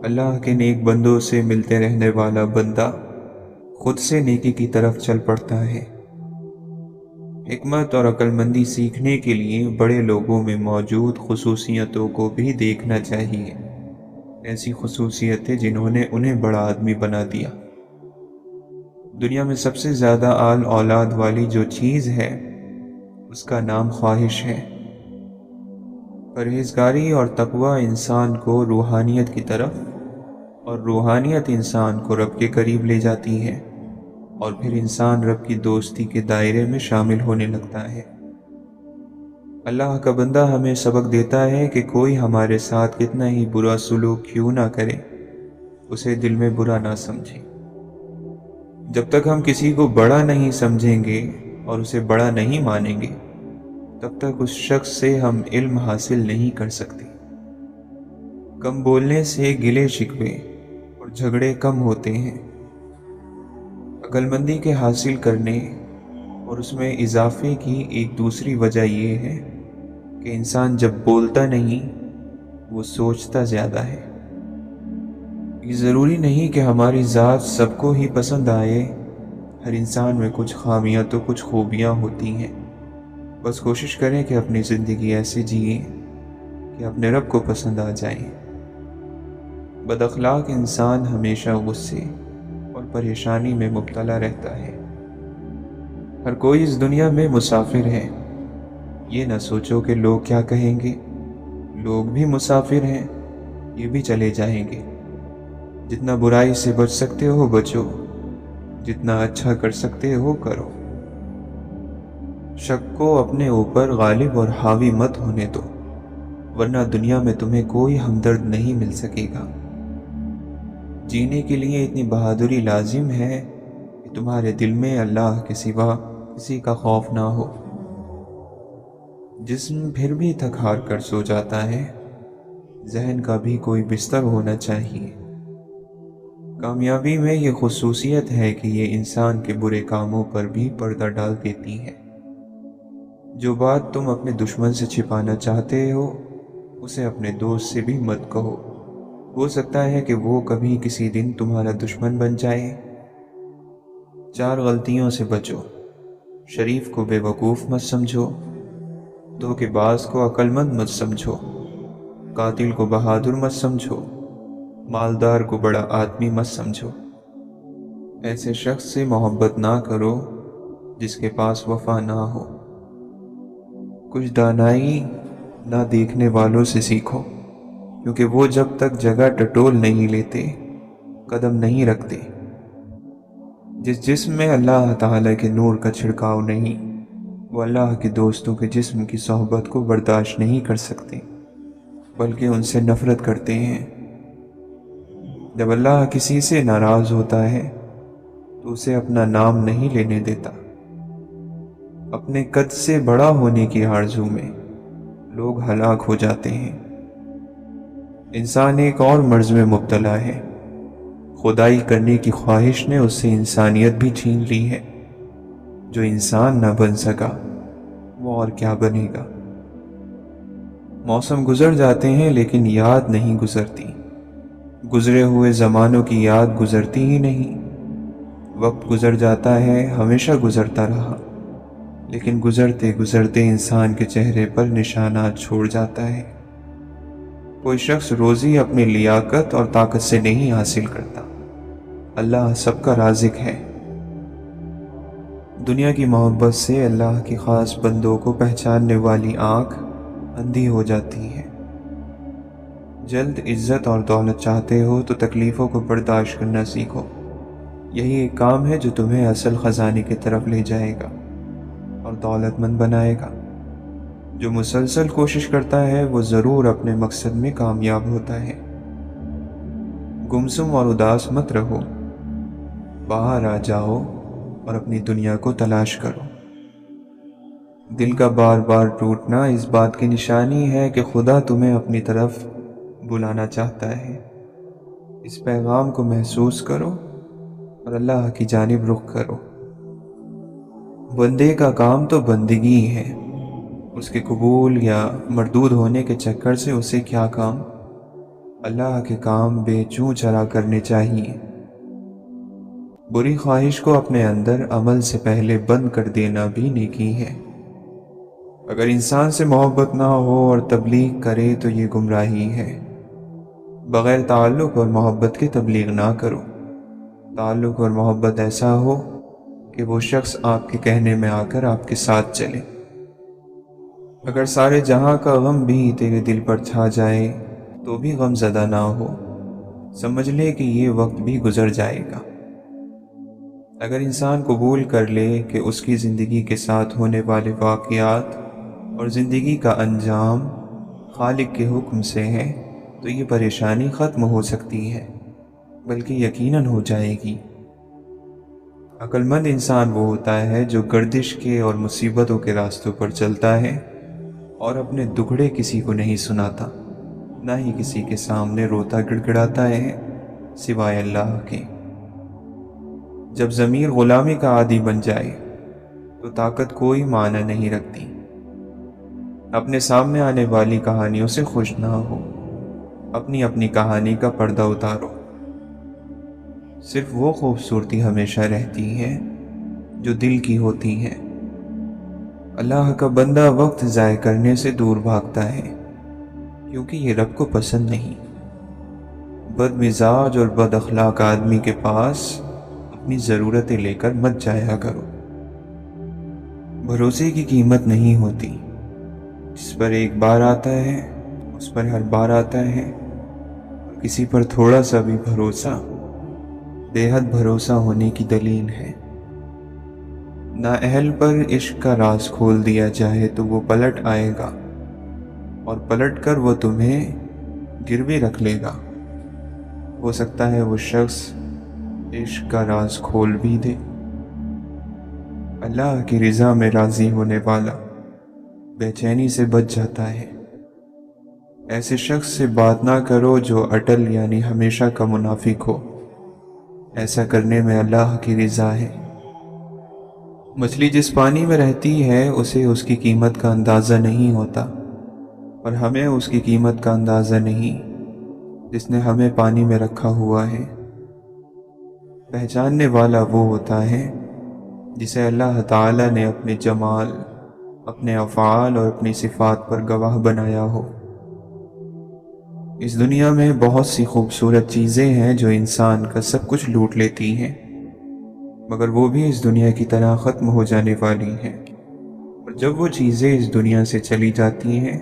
اللہ کے نیک بندوں سے ملتے رہنے والا بندہ خود سے نیکی کی طرف چل پڑتا ہے۔ حکمت اور عقل مندی سیکھنے کے لیے بڑے لوگوں میں موجود خصوصیتوں کو بھی دیکھنا چاہیے، ایسی خصوصیتیں جنہوں نے انہیں بڑا آدمی بنا دیا۔ دنیا میں سب سے زیادہ آل اولاد والی جو چیز ہے اس کا نام خواہش ہے۔ پرہیزگاری اور تقوی انسان کو روحانیت کی طرف اور روحانیت انسان کو رب کے قریب لے جاتی ہے، اور پھر انسان رب کی دوستی کے دائرے میں شامل ہونے لگتا ہے۔ اللہ کا بندہ ہمیں سبق دیتا ہے کہ کوئی ہمارے ساتھ کتنا ہی برا سلوک کیوں نہ کرے، اسے دل میں برا نہ سمجھے۔ جب تک ہم کسی کو بڑا نہیں سمجھیں گے اور اسے بڑا نہیں مانیں گے، تب تک اس شخص سے ہم علم حاصل نہیں کر سکتے۔ کم بولنے سے گلے شکوے اور جھگڑے کم ہوتے ہیں۔ عقل مندی کے حاصل کرنے اور اس میں اضافے کی ایک دوسری وجہ یہ ہے کہ انسان جب بولتا نہیں وہ سوچتا زیادہ ہے۔ یہ ضروری نہیں کہ ہماری ذات سب کو ہی پسند آئے، ہر انسان میں کچھ خامیاں تو کچھ خوبیاں ہوتی ہیں۔ بس کوشش کریں کہ اپنی زندگی ایسے جئیں کہ اپنے رب کو پسند آ جائیں۔ بد اخلاق انسان ہمیشہ غصے اور پریشانی میں مبتلا رہتا ہے۔ ہر کوئی اس دنیا میں مسافر ہے، یہ نہ سوچو کہ لوگ کیا کہیں گے، لوگ بھی مسافر ہیں، یہ بھی چلے جائیں گے۔ جتنا برائی سے بچ سکتے ہو بچو، جتنا اچھا کر سکتے ہو کرو۔ شک کو اپنے اوپر غالب اور حاوی مت ہونے دو، ورنہ دنیا میں تمہیں کوئی ہمدرد نہیں مل سکے گا۔ جینے کے لیے اتنی بہادری لازم ہے کہ تمہارے دل میں اللہ کے سوا کسی کا خوف نہ ہو۔ جسم پھر بھی تھک ہار کر سو جاتا ہے، ذہن کا بھی کوئی بستر ہونا چاہیے۔ کامیابی میں یہ خصوصیت ہے کہ یہ انسان کے برے کاموں پر بھی پردہ ڈال دیتی ہے۔ جو بات تم اپنے دشمن سے چھپانا چاہتے ہو اسے اپنے دوست سے بھی مت کہو، ہو سکتا ہے کہ وہ کبھی کسی دن تمہارا دشمن بن جائے۔ 4 غلطیوں سے بچو۔ شریف کو بے وقوف مت سمجھو، دھوکے باز کو عقل مند مت سمجھو، قاتل کو بہادر مت سمجھو، مالدار کو بڑا آدمی مت سمجھو۔ ایسے شخص سے محبت نہ کرو جس کے پاس وفا نہ ہو۔ کچھ دانائی نہ دیکھنے والوں سے سیکھو، کیونکہ وہ جب تک جگہ ٹٹول نہیں لیتے قدم نہیں رکھتے۔ جس جسم میں اللہ تعالیٰ کے نور کا چھڑکاؤ نہیں، وہ اللہ کے دوستوں کے جسم کی صحبت کو برداشت نہیں کر سکتے، بلکہ ان سے نفرت کرتے ہیں۔ جب اللہ کسی سے ناراض ہوتا ہے تو اسے اپنا نام نہیں لینے دیتا۔ اپنے قد سے بڑا ہونے کی آرزو میں لوگ ہلاک ہو جاتے ہیں۔ انسان ایک اور مرض میں مبتلا ہے، خدائی کرنے کی خواہش نے اس سے انسانیت بھی چھین لی ہے۔ جو انسان نہ بن سکا وہ اور کیا بنے گا۔ موسم گزر جاتے ہیں لیکن یاد نہیں گزرتی، گزرے ہوئے زمانوں کی یاد گزرتی ہی نہیں۔ وقت گزر جاتا ہے، ہمیشہ گزرتا رہا، لیکن گزرتے گزرتے انسان کے چہرے پر نشانات چھوڑ جاتا ہے۔ کوئی شخص روزی اپنی لیاقت اور طاقت سے نہیں حاصل کرتا، اللہ سب کا رازق ہے۔ دنیا کی محبت سے اللہ کی خاص بندوں کو پہچاننے والی آنکھ اندھی ہو جاتی ہے۔ جلد عزت اور دولت چاہتے ہو تو تکلیفوں کو برداشت کرنا سیکھو، یہی ایک کام ہے جو تمہیں اصل خزانے کی طرف لے جائے گا اور دولت مند بنائے گا۔ جو مسلسل کوشش کرتا ہے وہ ضرور اپنے مقصد میں کامیاب ہوتا ہے۔ گمسم اور اداس مت رہو، باہر آ جاؤ اور اپنی دنیا کو تلاش کرو۔ دل کا بار بار ٹوٹنا اس بات کی نشانی ہے کہ خدا تمہیں اپنی طرف بلانا چاہتا ہے۔ اس پیغام کو محسوس کرو اور اللہ کی جانب رخ کرو۔ بندے کا کام تو بندگی ہے، اس کے قبول یا مردود ہونے کے چکر سے اسے کیا کام۔ اللہ کے کام بے چوں چرا کرنے چاہیے۔ بری خواہش کو اپنے اندر عمل سے پہلے بند کر دینا بھی نیکی ہے۔ اگر انسان سے محبت نہ ہو اور تبلیغ کرے تو یہ گمراہی ہے۔ بغیر تعلق اور محبت کے تبلیغ نہ کرو۔ تعلق اور محبت ایسا ہو کہ وہ شخص آپ کے کہنے میں آ کر آپ کے ساتھ چلے۔ اگر سارے جہاں کا غم بھی تیرے دل پر چھا جائے تو بھی غم زدہ نہ ہو، سمجھ لے کہ یہ وقت بھی گزر جائے گا۔ اگر انسان قبول کر لے کہ اس کی زندگی کے ساتھ ہونے والے واقعات اور زندگی کا انجام خالق کے حکم سے ہے تو یہ پریشانی ختم ہو سکتی ہے، بلکہ یقیناً ہو جائے گی۔ عقل مند انسان وہ ہوتا ہے جو گردش کے اور مصیبتوں کے راستوں پر چلتا ہے اور اپنے دکھڑے کسی کو نہیں سناتا، نہ ہی کسی کے سامنے روتا گڑ گڑاتا ہے سوائے اللہ کے۔ جب ضمیر غلامی کا عادی بن جائے تو طاقت کوئی معنی نہیں رکھتی۔ اپنے سامنے آنے والی کہانیوں سے خوش نہ ہو، اپنی اپنی کہانی کا پردہ اتارو۔ صرف وہ خوبصورتی ہمیشہ رہتی ہے جو دل کی ہوتی ہے۔ اللہ کا بندہ وقت ضائع کرنے سے دور بھاگتا ہے کیونکہ یہ رب کو پسند نہیں۔ بد مزاج اور بد اخلاق آدمی کے پاس اپنی ضرورتیں لے کر مت جایا کرو۔ بھروسے کی قیمت نہیں ہوتی، جس پر ایک بار آتا ہے اس پر ہر بار آتا ہے، اور کسی پر تھوڑا سا بھی بھروسہ بے حد بھروسہ ہونے کی دلیل ہے۔ نااہل پر عشق کا راز کھول دیا جائے تو وہ پلٹ آئے گا، اور پلٹ کر وہ تمہیں گروی رکھ لے گا۔ ہو سکتا ہے وہ شخص عشق کا راز کھول بھی دے۔ اللہ کی رضا میں راضی ہونے والا بے چینی سے بچ جاتا ہے۔ ایسے شخص سے بات نہ کرو جو اٹل یعنی ہمیشہ کا منافق ہو، ایسا کرنے میں اللہ کی رضا ہے۔ مچھلی جس پانی میں رہتی ہے اسے اس کی قیمت کا اندازہ نہیں ہوتا، اور ہمیں اس کی قیمت کا اندازہ نہیں جس نے ہمیں پانی میں رکھا ہوا ہے۔ پہچاننے والا وہ ہوتا ہے جسے اللہ تعالیٰ نے اپنے جمال، اپنے افعال اور اپنی صفات پر گواہ بنایا ہو۔ اس دنیا میں بہت سی خوبصورت چیزیں ہیں جو انسان کا سب کچھ لوٹ لیتی ہیں، مگر وہ بھی اس دنیا کی طرح ختم ہو جانے والی ہیں، اور جب وہ چیزیں اس دنیا سے چلی جاتی ہیں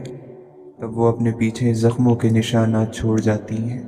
تب وہ اپنے پیچھے زخموں کے نشانات چھوڑ جاتی ہیں۔